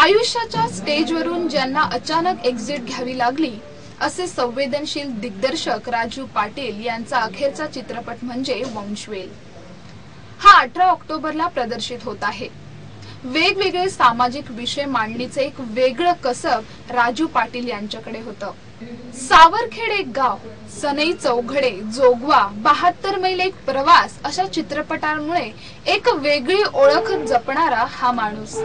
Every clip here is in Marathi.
आयुष्याच्या स्टेजवरून ज्यांना अचानक एक्झिट घ्यावी लागली असे संवेदनशील दिग्दर्शक राजू पाटील यांचा अखेरचा चित्रपट म्हणजे वंशवेल। हा 18 ऑक्टोबरला प्रदर्शित होत आहे। वेगवेगळे सामाजिक विषय मांडणीचे एक वेगळं कसब राजू पाटील यांच्याकडे होतं। सावरखेड एक गाव, सनई चौघडे, जोगवा, 72 मैल एक प्रवास अशा चित्रपटांमुळे एक वेगळी ओळख जपणारा हा माणूस।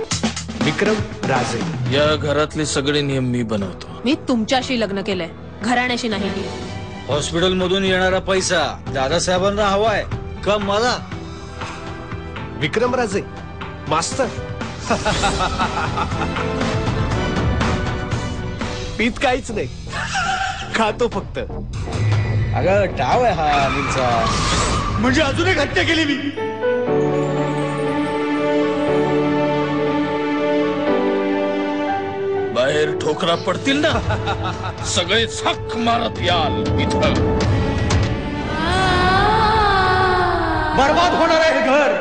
विक्रम राजे। या घरातले सगळे नियम मी बनवतो। मी तुमच्याशी लग्न केलंय, घराण्याशी नाही। हॉस्पिटल मधून येणारा पैसा दादासाहेबांना हवाय का मला? विक्रम राजे मास्तर। पीत काहीच नाही, खातो फक्त। अगं डाव आहे हा अनिलचा। म्हणजे अजून एक हत्या केली मी। बाहेर ठोकरा पडतील ना, सगळे झक मारत याल इथं। बर्बाद होणार आहे घर।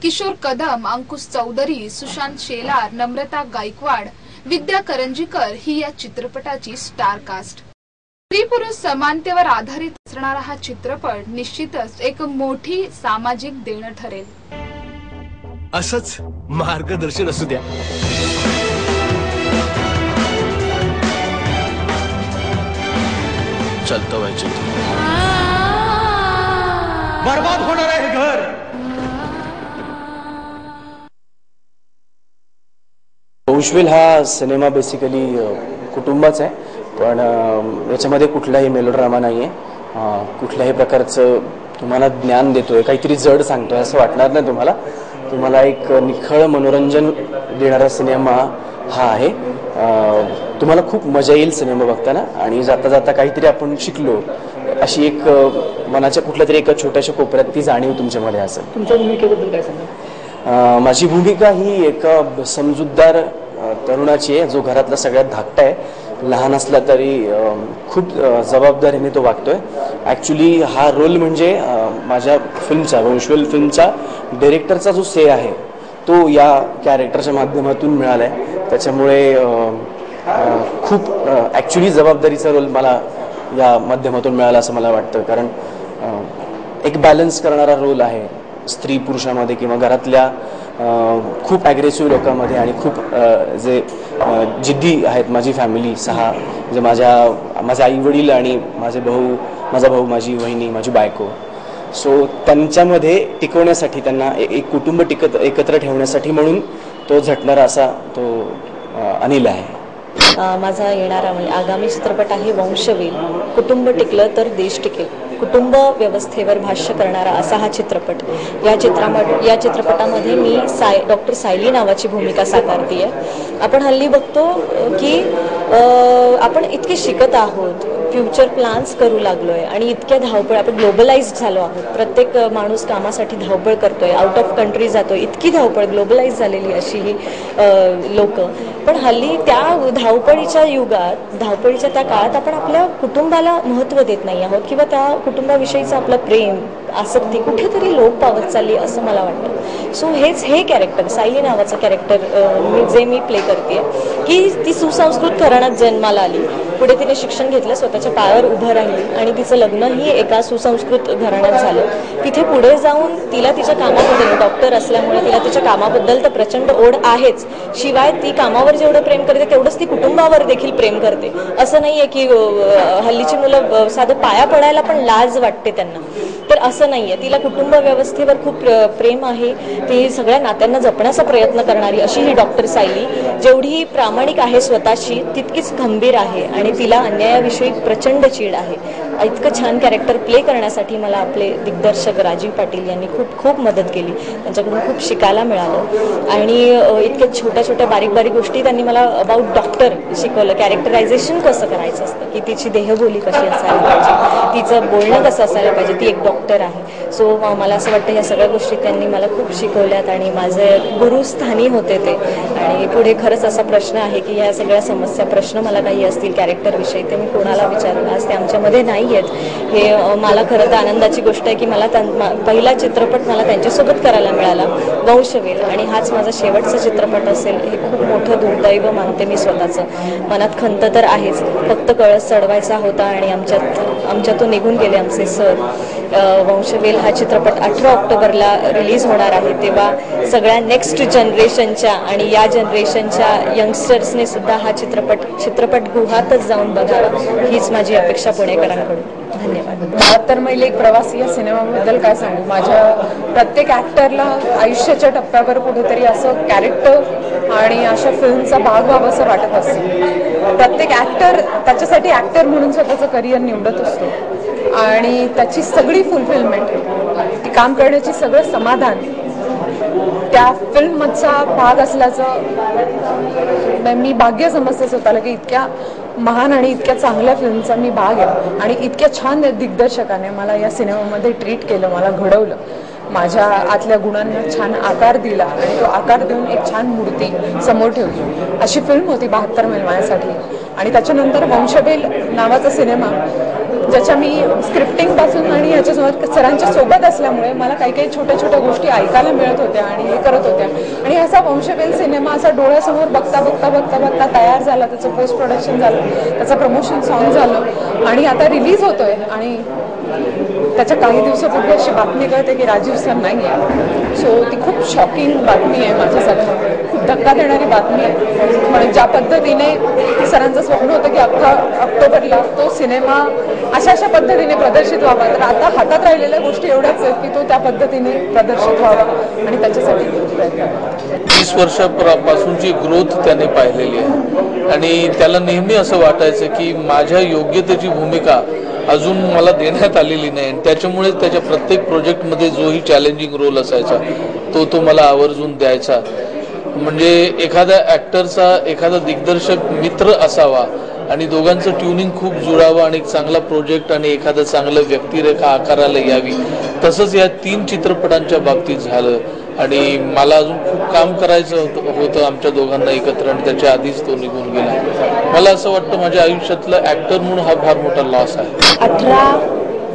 किशोर कदम, अंकुश चौधरी, सुशांत शेलार, नम्रता गायकवाड, विद्या करंजीकर ही या चित्रपटाची स्टार कास्ट। स्त्री-पुरुष समानतेवर आधारित असणारा हा चित्रपट निश्चितच एक मोठी सामाजिक देणं ठरेल। असंच मार्गदर्शन असू द्या। चलतं व्हायचे बर्बाद होणार आहे घर। वंशवेल हा सिनेमा बेसिकली कुटुंबाचा आहे, पण याच्यामध्ये कुठलाही मेलोड्रामा नाहीये, कुठल्याही प्रकारचं तुम्हाला ज्ञान देतोय, काहीतरी जड सांगतोय असं वाटणार नाही तुम्हाला। तुम्हाला एक निखळ मनोरंजन देणारा सिनेमा हा आहे। तुम्हाला खूप मजा येईल सिनेमा बघताना, आणि जाता जाता काहीतरी आपण शिकलो अशी एक मनाच्या कुठल्या तरी एका छोट्याशा कोपऱ्यात ती जाणीव तुमच्यामध्ये असेल। तुमच्या भूमिकेबद्दल काय सांगा? माझी भूमिका ही एका समजूतदार तरुणाची आहे, जो घरातला सगळ्यात धाकटा आहे। लहान असला तरी खूप जबाबदारीने तो वागतोय। ॲक्च्युली हा रोल म्हणजे माझ्या फिल्मचा, वंशवेल फिल्मचा डायरेक्टरचा जो से आहे तो या कॅरेक्टरच्या माध्यमातून मिळाला आहे। त्याच्यामुळे खूप ॲक्च्युली जबाबदारीचा रोल मला या माध्यमातून मिळाला असं मला वाटतं, कारण एक बॅलन्स करणारा रोल आहे स्त्री पुरुषामध्ये किंवा घरातल्या खूप ॲग्रेसिव्ह लोकांमध्ये, आणि खूप जे जिद्दी आहेत। माझी फॅमिली 6 म्हणजे माझे आई वडील आणि माझा भाऊ, माझी वहिनी, माझी बायको, सो त्यांच्यामध्ये टिकवण्यासाठी, त्यांना एक कुटुंब एकत्र ठेवण्यासाठी म्हणून तो झटणारा असा तो अनिल आहे। माझा येणारा म्हणजे आगामी चित्रपट आहे वंशवेल। कुटुंब टिकलं तर देश टिकेल, कुटुंब व्यवस्थेवर भाष्य करणारा असा हा चित्रपट। या चित्रपटामध्ये मी डॉक्टर सायली नावाची भूमिका साकारते आहे। आपण हल्ली बघतो की आपण इतके शिकत आहोत, फ्युचर प्लॅन्स करू लागलोय, आणि इतक्या धावपळ, आपण ग्लोबलाइज्ड झालो आहोत। प्रत्येक माणूस कामासाठी धावपळ करतोय, आउट ऑफ कंट्री जातोय, इतकी धावपळ, ग्लोबलाइज झालेली अशी ही लोक। पण हल्ली त्या धावपळीच्या युगात, धावपळीच्या त्या काळात आपण आपल्या कुटुंबाला महत्त्व देत नाही आहोत, किंवा त्या कुटुंबाविषयीचं आपलं प्रेम, आसक्ती कुठेतरी लोप पावत चालली असं मला वाटतं। सो हे कॅरेक्टर, सायली नावाचं कॅरेक्टर जे मी प्ले करते, की ती सुसंस्कृत घराण्यात जन्माला आली, पुढे तिने शिक्षण घेतलं, स्वतःच्या पायावर उभं राहिली, आणि तिचं लग्नही एका सुसंस्कृत घराण्यात झालं। तिथे पुढे जाऊन तिला तिच्या कामाबद्दल, डॉक्टर असल्यामुळे तिला तिच्या कामाबद्दल तर प्रचंड ओढ आहेच, शिवाय ती कामावर जेवढं प्रेम करते तेवढंच ती कुटुंबावर देखील प्रेम करते। असं नाहीये की हल्लीची मुलं साधं पाया पडायला पण लाज वाटते त्यांना, तर असं नाहीये। तिला कुटुंब व्यवस्थेवर खूप प्रेम आहे, ती सगळ्या नात्यांना जपण्याचा प्रयत्न करणारी अशी ही डॉक्टर सायली, जेवढी प्रामाणिक आहे स्वतःशी तितकीच खंबीर आहे, आणि तिला अन्यायाविषयी प्रचंड चीड आहे। इतकं छान कॅरेक्टर प्ले करण्यासाठी मला आपले दिग्दर्शक राजीव पाटील यांनी खूप मदत केली, त्यांच्याकडून खूप शिकायला मिळालं, आणि इतक्या छोट्या बारीक गोष्टी त्यांनी मला अबाउट डॉक्टर शिकवलं। कॅरेक्टरायझेशन कसं करायचं असतं, की तिची देहबोली कशी असायला पाहिजे, तिचं बोलणं कसं असायला पाहिजे, ती एक डॉक्टर आहे। सो मला असं वाटतं ह्या सगळ्या गोष्टी त्यांनी मला खूप शिकवल्यात, आणि माझे गुरुस्थानी होते ते। आणि पुढे खरंच असा प्रश्न आहे की ह्या सगळ्या समस्या, प्रश्न मला काही असतील कॅरेक्टरविषयी, ते मी कोणाला विचारू, आज ते आमच्यामध्ये नाही नाही आहेत हे मला खरं तर आनंदाची गोष्ट आहे की मला पहिला चित्रपट मला त्यांच्यासोबत करायला मिळाला वंशवेल, आणि हाच माझा शेवटचा चित्रपट असेल हे खूप मोठं दुर्दैव मानते मी स्वतःचं. मनात खंत तर आहेच, फक्त कळस चढवायचा होता आणि आमच्यातून निघून गेले आमचे सर. वंशवेल हा चित्रपट 18 ऑक्टोबरला रिलीज होणार आहे, तेव्हा सगळ्या नेक्स्ट जनरेशनच्या आणि या जनरेशनच्या यंगस्टर्सने सुद्धा हा चित्रपटगृहातच जाऊन बघावा हीच माझी अपेक्षा पुणेकरांकडून. धन्यवाद. 72 मैल एक प्रवासी या सिनेमाबद्दल काय सांगू. माझ्या प्रत्येक ॲक्टरला आयुष्याच्या टप्प्यावर कुठेतरी असं कॅरेक्टर आणि अशा फिल्मचा भाग व्हावं असं वाटत असतं. प्रत्येक ॲक्टर त्याच्यासाठी ॲक्टर म्हणून स्वतःचं करिअर निवडत असतो आणि त्याची सगळी फुलफिलमेंट, ती काम करण्याची सगळं समाधान त्या फिल्ममधचा भाग असल्याचं मी भाग्य समजते स्वतःला की इतक्या महान आणि इतक्या चांगल्या फिल्मचा मी भाग आहे आणि इतक्या छान दिग्दर्शकाने मला या सिनेमामध्ये ट्रीट केलं, मला घडवलं, माझ्या आतल्या गुणांना छान आकार दिला आणि तो आकार देऊन एक छान मूर्ती समोर ठेवली. अशी फिल्म होती 72 मैल माझ्यासाठी. आणि त्याच्यानंतर वंशवेल नावाचा सिनेमा ज्याच्या मी स्क्रिप्टिंगपासून आणि ह्याच्यासोबत सरांच्या सोबत असल्यामुळे मला काही काही छोट्या छोट्या गोष्टी ऐकायला मिळत होत्या आणि हे करत होत्या. आणि असा वंशवेल सिनेमा असा डोळ्यासमोर बघता बघता बघता बघता तयार झाला, त्याचं पोस्ट प्रोडक्शन झालं, त्याचं प्रमोशन सॉन्ग झालं आणि आता रिलीज होतोय. आणि त्याच्या काही दिवसापूर्वी अशी बातमी कळते की राजीव सर नाही आहे. सो ती खूप शॉकिंग बातमी आहे माझ्यासाठी, खूप धक्का देणारी बातमी आहे. पण ज्या पद्धतीने सरांचं स्वप्न होतं की अख्खा ऑक्टोबरला तो सिनेमा अशा पद्धतीने प्रदर्शित व्हावा, तर आता हातात राहिलेल्या गोष्टी एवढ्याच आहेत की तो त्या पद्धतीने प्रदर्शित व्हावा आणि त्याच्यासाठी प्रयत्न. 20 वर्षापासूनची ग्रोथ त्याने पाहिलेली आहे आणि त्याला नेहमी असं वाटायचं की माझ्या योग्यतेची भूमिका अजून मला देण्यात आलेली नाही. आणि त्याच्यामुळे त्याच्या प्रत्येक प्रोजेक्टमध्ये जोही चॅलेंजिंग रोल असायचा तो मला आवर्जून द्यायचा. म्हणजे एखाद्या ॲक्टरचा एखादा दिग्दर्शक मित्र असावा आणि दोघांचं ट्युनिंग खूप जुळावं आणि एक चांगला प्रोजेक्ट आणि एखादं चांगलं व्यक्तिरेखा आकाराला यावी. तसंच या 3 चित्रपटांच्या बाबतीत झालं आणि मला अजून खूप काम करायचं होतं आमच्या दोघांना एकत्र आणि त्याच्या आधीच तो निघून गेला. मला असं वाटतं माझ्या आयुष्यातलं ॲक्टर म्हणून हा फार मोठा लॉस आहे. 18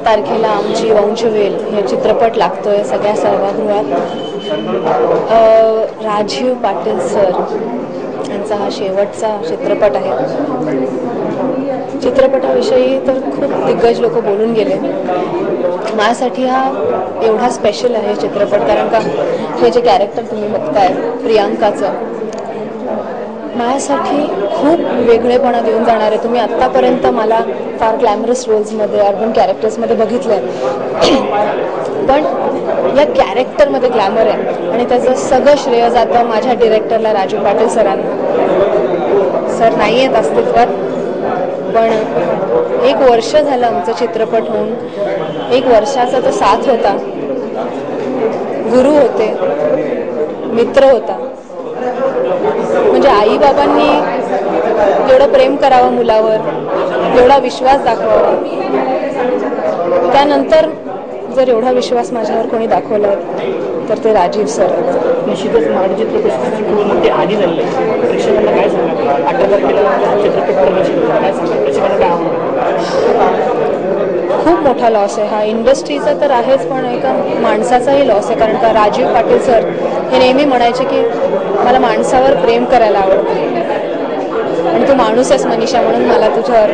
तारखेला आमची वंशवेल हे चित्रपट लागतोय सगळ्या सभागृहात. राजीव पाटील सर यांचा हा शेवटचा चित्रपट आहे. चित्रपटाविषयी तर खूप दिग्गज लोक बोलून गेले. माझ्यासाठी हा एवढा स्पेशल आहे चित्रपट कारण का हे जे कॅरेक्टर तुम्ही बघताय प्रियांकाचं माझ्यासाठी खूप वेगळेपणा देऊन जाणार आहे. तुम्ही आत्तापर्यंत मला फार ग्लॅमरस रोल्समध्ये अर्बन कॅरेक्टर्समध्ये बघितलं आहे, पण या कॅरेक्टरमध्ये ग्लॅमर आहे आणि त्याचं सगळं श्रेय जातं माझ्या डिरेक्टरला राजू पाटील सरांना. सर नाही आहेत अस्तित्वात, पण 1 वर्ष झालं आमचं चित्रपट होऊन. 1 वर्षाचा तो साथ होता, गुरु होते, मित्र होता. म्हणजे आई बाबांनी जेवढं प्रेम करावं मुलावर, जेवढा विश्वास दाखवावा, त्यानंतर जर एवढा विश्वास माझ्यावर कोणी दाखवला तर ते राजीव सर. निश्चितच मराठी चित्रपट आधी झाले प्रेक्षकांना काय सांगा 18 तारखेला चित्रपट प्रदर्शित काय सांगा प्रेक्षकांना काय खूप मोठा लॉस आहे हा. इंडस्ट्रीचा तर आहेच पण एका माणसाचाही लॉस आहे कारण का राजीव पाटील सर हे नेहमी म्हणायचे की मला माणसावर प्रेम करायला आवडतं आणि तू माणूस आहेस मनीषा म्हणून मला तुझ्यावर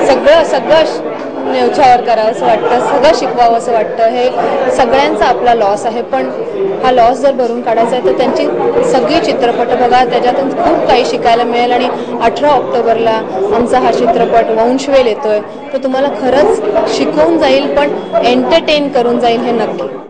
सगळं तुझ्यावर करावं असं वाटतं, सगळं शिकवावं असं वाटतं. हे सगळ्यांचा आपला लॉस आहे, पण हा लॉस जर भरून काढायचा आहे तर त्यांची सगळी चित्रपट बघा, त्याच्यातून खूप काही शिकायला मिळेल. आणि 18 ऑक्टोबरला आमचा हा चित्रपट वंशवेल येतोय, तर तुम्हाला खरंच शिकवून जाईल पण एंटरटेन करून जाईल हे नक्की.